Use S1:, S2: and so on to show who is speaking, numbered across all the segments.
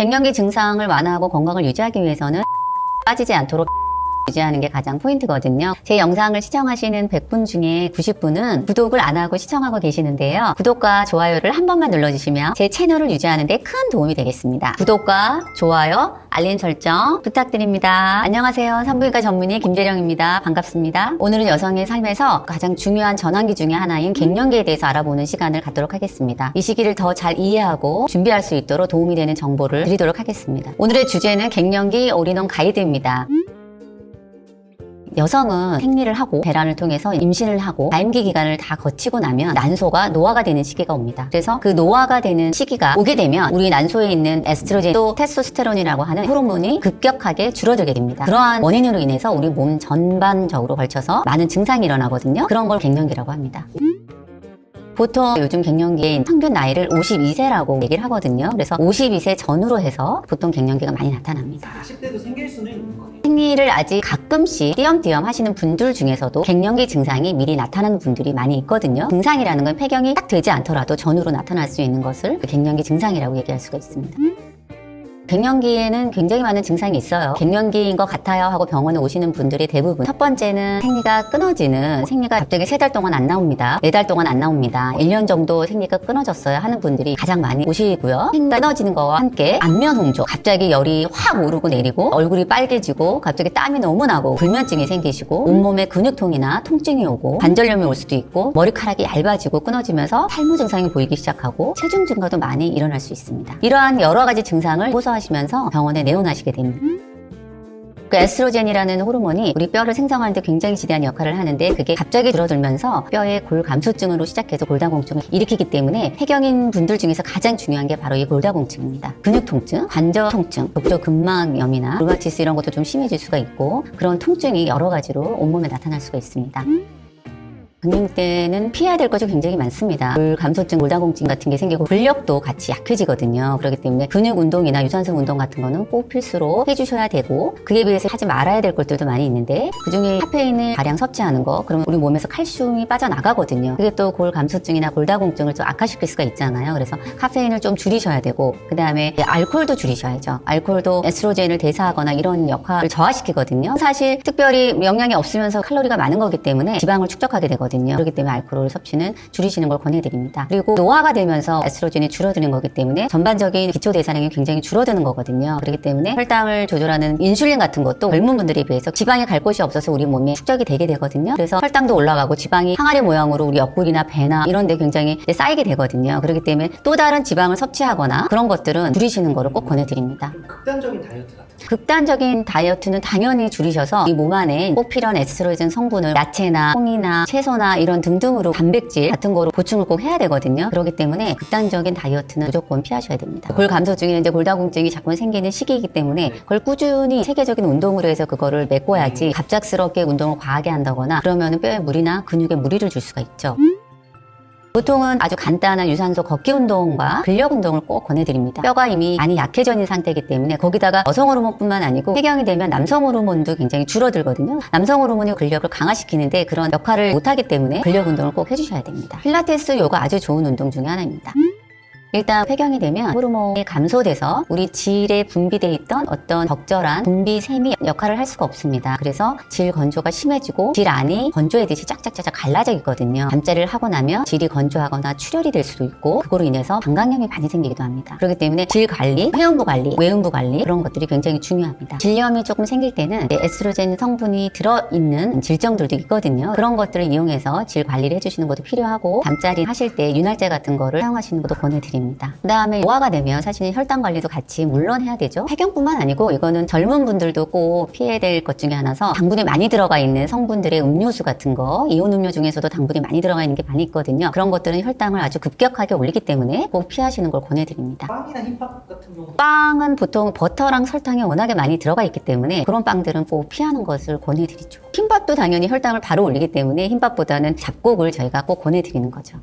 S1: 갱년기 증상을 완화하고 건강을 유지하기 위해서는 빠지지 않도록 유지하는 게 가장 포인트거든요. 제 영상을 시청하시는 100분 중에 90분은 구독을 안 하고 시청하고 계시는데요. 구독과 좋아요를 한 번만 눌러주시면 제 채널을 유지하는 데 큰 도움이 되겠습니다. 구독과 좋아요, 알림 설정 부탁드립니다. 안녕하세요. 산부인과 전문의 김재령입니다. 반갑습니다. 오늘은 여성의 삶에서 가장 중요한 전환기 중에 하나인 갱년기에 대해서 알아보는 시간을 갖도록 하겠습니다. 이 시기를 더 잘 이해하고 준비할 수 있도록 도움이 되는 정보를 드리도록 하겠습니다. 오늘의 주제는 갱년기 올인원 가이드입니다. 여성은 생리를 하고 배란을 통해서 임신을 하고 가임기 기간을 다 거치고 나면 난소가 노화가 되는 시기가 옵니다. 그래서 그 노화가 되는 시기가 오게 되면 우리 난소에 있는 에스트로겐 또 테스토스테론이라고 하는 호르몬이 급격하게 줄어들게 됩니다. 그러한 원인으로 인해서 우리 몸 전반적으로 걸쳐서 많은 증상이 일어나거든요. 그런 걸 갱년기라고 합니다. 보통 요즘 갱년기의 평균 나이를 52세라고 얘기를 하거든요. 그래서 52세 전후로 해서 보통 갱년기가 많이 나타납니다.
S2: 40대도 생길 수는 있는 거네요.
S1: 생리를 아직 가끔씩 띄엄띄엄 하시는 분들 중에서도 갱년기 증상이 미리 나타나는 분들이 많이 있거든요. 증상이라는 건 폐경이 딱 되지 않더라도 전후로 나타날 수 있는 것을 갱년기 증상이라고 얘기할 수가 있습니다. 갱년기에는 굉장히 많은 증상이 있어요. 갱년기인 것 같아요 하고 병원에 오시는 분들이 대부분 첫 번째는 생리가 끊어지는, 생리가 갑자기 3달 동안 안 나옵니다. 4달 동안 안 나옵니다. 1년 정도 생리가 끊어졌어요 하는 분들이 가장 많이 오시고요. 생리가 끊어지는 거와 함께 안면 홍조, 갑자기 열이 확 오르고 내리고 얼굴이 빨개지고 갑자기 땀이 너무 나고 불면증이 생기시고 온몸에 근육통이나 통증이 오고 관절염이 올 수도 있고 머리카락이 얇아지고 끊어지면서 탈모 증상이 보이기 시작하고 체중 증가도 많이 일어날 수 있습니다. 이러한 여러 가지 증상을 호소하시면서 병원에 내원하시게 됩니다. 그 에스트로겐이라는 호르몬이 우리 뼈를 생성하는데 굉장히 지대한 역할을 하는데 그게 갑자기 줄어들면서 뼈의 골감소증으로 시작해서 골다공증을 일으키기 때문에 폐경인 분들 중에서 가장 중요한 게 바로 이 골다공증입니다. 근육통증, 관절 통증, 족저근막염이나 루마티스 이런 것도 좀 심해질 수가 있고 그런 통증이 여러 가지로 온몸에 나타날 수가 있습니다. 갱년기 때는 피해야 될 것이 굉장히 많습니다. 골감소증, 골다공증 같은 게 생기고 근력도 같이 약해지거든요. 그렇기 때문에 근육 운동이나 유산소 운동 같은 거는 꼭 필수로 해주셔야 되고 그에 비해서 하지 말아야 될 것들도 많이 있는데 그중에 카페인을 다량 섭취하는 거, 그러면 우리 몸에서 칼슘이 빠져나가거든요. 그게 또 골감소증이나 골다공증을 좀 악화시킬 수가 있잖아요. 그래서 카페인을 좀 줄이셔야 되고 그 다음에 알코올도 줄이셔야죠. 알코올도 에스트로겐을 대사하거나 이런 역할을 저하시키거든요. 사실 특별히 영양이 없으면서 칼로리가 많은 거기 때문에 지방을 축적하게 되거든요. 그렇기 때문에 알코올 섭취는 줄이시는 걸 권해드립니다. 그리고 노화가 되면서 에스트로겐이 줄어드는 거기 때문에 전반적인 기초 대사량이 굉장히 줄어드는 거거든요. 그렇기 때문에 혈당을 조절하는 인슐린 같은 것도 젊은 분들에 비해서 지방이 갈 곳이 없어서 우리 몸에 축적이 되게 되거든요. 그래서 혈당도 올라가고 지방이 항아리 모양으로 우리 옆구리나 배나 이런 데 굉장히 쌓이게 되거든요. 그렇기 때문에 또 다른 지방을 섭취하거나 그런 것들은 줄이시는 거를 꼭 권해드립니다.
S2: 극단적인 다이어트 같은 거.
S1: 극단적인 다이어트는 당연히 줄이셔서 이 몸 안에 꼭 필요한 에스트로겐 성분을 야채나 콩이나 채소나 이런 등등으로 단백질 같은 거로 보충을 꼭 해야 되거든요. 그렇기 때문에 극단적인 다이어트는 무조건 피하셔야 됩니다. 골감소증이나 이제 골다공증이 자꾸 생기는 시기이기 때문에 그걸 꾸준히 체계적인 운동으로 해서 그거를 메꿔야지 갑작스럽게 운동을 과하게 한다거나 그러면 뼈에 무리나 근육에 무리를 줄 수가 있죠. 보통은 아주 간단한 유산소 걷기 운동과 근력 운동을 꼭 권해드립니다. 뼈가 이미 많이 약해져 있는 상태이기 때문에 거기다가 여성 호르몬뿐만 아니고 폐경이 되면 남성 호르몬도 굉장히 줄어들거든요. 남성 호르몬이 근력을 강화시키는데 그런 역할을 못하기 때문에 근력 운동을 꼭 해주셔야 됩니다. 필라테스, 요가 아주 좋은 운동 중에 하나입니다. 일단 폐경이 되면 호르몬이 감소돼서 우리 질에 분비돼 있던 어떤 적절한 분비샘이 역할을 할 수가 없습니다. 그래서 질 건조가 심해지고 질 안이 건조해듯이 짝짝짝짝 갈라져 있거든요. 잠자리를 하고 나면 질이 건조하거나 출혈이 될 수도 있고 그거로 인해서 방광염이 많이 생기기도 합니다. 그렇기 때문에 질 관리, 회음부 관리, 외음부 관리 그런 것들이 굉장히 중요합니다. 질염이 조금 생길 때는 에스트로겐 성분이 들어있는 질정들도 있거든요. 그런 것들을 이용해서 질 관리를 해주시는 것도 필요하고 잠자리 하실 때 윤활제 같은 거를 사용하시는 것도 권해드립니다. 그 다음에 노화가 되면 사실 혈당 관리도 같이 물론 해야 되죠. 폐경뿐만 아니고 이거는 젊은 분들도 꼭 피해야 될 것 중에 하나서 당분이 많이 들어가 있는 성분들의 음료수 같은 거, 이온 음료 중에서도 당분이 많이 들어가 있는 게 많이 있거든요. 그런 것들은 혈당을 아주 급격하게 올리기 때문에 꼭 피하시는 걸 권해드립니다.
S2: 빵이나 흰밥 같은 경우
S1: 빵은 보통 버터랑 설탕이 워낙에 많이 들어가 있기 때문에 그런 빵들은 꼭 피하는 것을 권해드리죠. 흰밥도 당연히 혈당을 바로 올리기 때문에 흰밥보다는 잡곡을 저희가 꼭 권해드리는 거죠.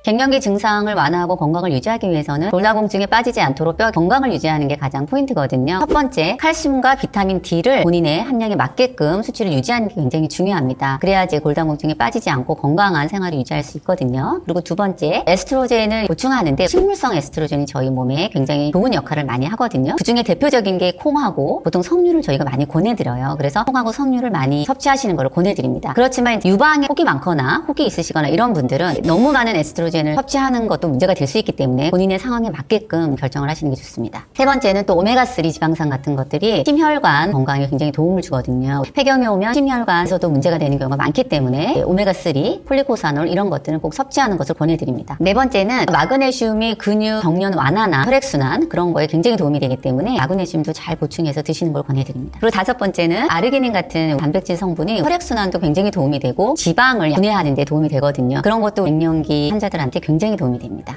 S1: 갱년기 증상을 완화하고 건강을 유지하기 위해서는 골다공증에 빠지지 않도록 뼈 건강을 유지하는 게 가장 포인트거든요. 첫 번째, 칼슘과 비타민 D를 본인의 함량에 맞게끔 수치를 유지하는 게 굉장히 중요합니다. 그래야지 골다공증에 빠지지 않고 건강한 생활을 유지할 수 있거든요. 그리고 두 번째, 에스트로겐을 보충하는데 식물성 에스트로겐이 저희 몸에 굉장히 좋은 역할을 많이 하거든요. 그중에 대표적인 게 콩하고 보통 석류를 저희가 많이 권해드려요. 그래서 콩하고 석류를 많이 섭취하시는 걸 권해드립니다. 그렇지만 유방에 혹이 많거나 혹이 있으시거나 이런 분들은 너무 많은 에스트로겐을 섭취하는 것도 문제가 될 수 있기 때문에 본인의 상황에 맞게끔 결정을 하시는 게 좋습니다. 세 번째는 또 오메가3 지방산 같은 것들이 심혈관 건강에 굉장히 도움을 주거든요. 폐경이 오면 심혈관에서도 문제가 되는 경우가 많기 때문에 오메가3, 폴리코사놀 이런 것들은 꼭 섭취하는 것을 권해드립니다. 네 번째는 마그네슘이 근육 경련 완화나 혈액순환 그런 거에 굉장히 도움이 되기 때문에 마그네슘도 잘 보충해서 드시는 걸 권해드립니다. 그리고 다섯 번째는 아르기닌 같은 단백질 성분이 혈액순환도 굉장히 도움이 되고 지방을 분해하는 데 도움이 되거든요. 그런 것도 갱년기 환자들한테 굉장히 도움이 됩니다.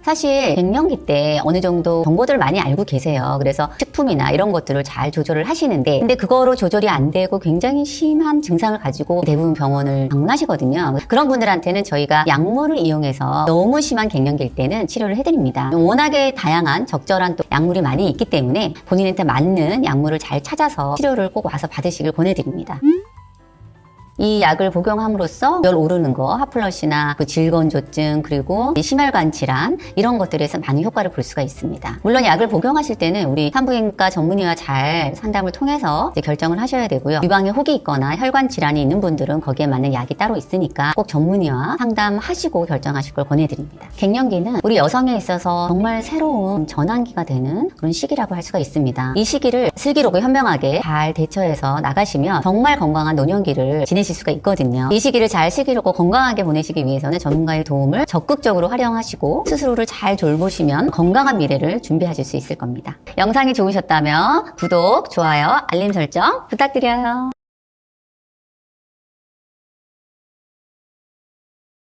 S1: 사실 갱년기 때 어느 정도 정보들을 많이 알고 계세요. 그래서 식품이나 이런 것들을 잘 조절을 하시는데 근데 그거로 조절이 안 되고 굉장히 심한 증상을 가지고 대부분 병원을 방문하시거든요. 그런 분들한테는 저희가 약물을 이용해서 너무 심한 갱년기일 때는 치료를 해드립니다. 워낙에 다양한 적절한 또 약물이 많이 있기 때문에 본인한테 맞는 약물을 잘 찾아서 치료를 꼭 와서 받으시길 권해드립니다. 이 약을 복용함으로써 열 오르는 거, 핫플러시나 그 질건조증 그리고 심혈관 질환 이런 것들에서 많은 효과를 볼 수가 있습니다. 물론 약을 복용하실 때는 우리 산부인과 전문의와 잘 상담을 통해서 이제 결정을 하셔야 되고요. 유방에 혹이 있거나 혈관 질환이 있는 분들은 거기에 맞는 약이 따로 있으니까 꼭 전문의와 상담하시고 결정하실 걸 권해드립니다. 갱년기는 우리 여성에 있어서 정말 새로운 전환기가 되는 그런 시기라고 할 수가 있습니다. 이 시기를 슬기롭고 현명하게 잘 대처해서 나가시면 정말 건강한 노년기를 지내실 수가 있거든요. 이 시기를 잘 슬기롭고 건강하게 보내시기 위해서는 전문가의 도움을 적극적으로 활용하시고 스스로를 잘 돌보시면 건강한 미래를 준비하실 수 있을 겁니다. 영상이 좋으셨다면 구독, 좋아요, 알림 설정 부탁드려요.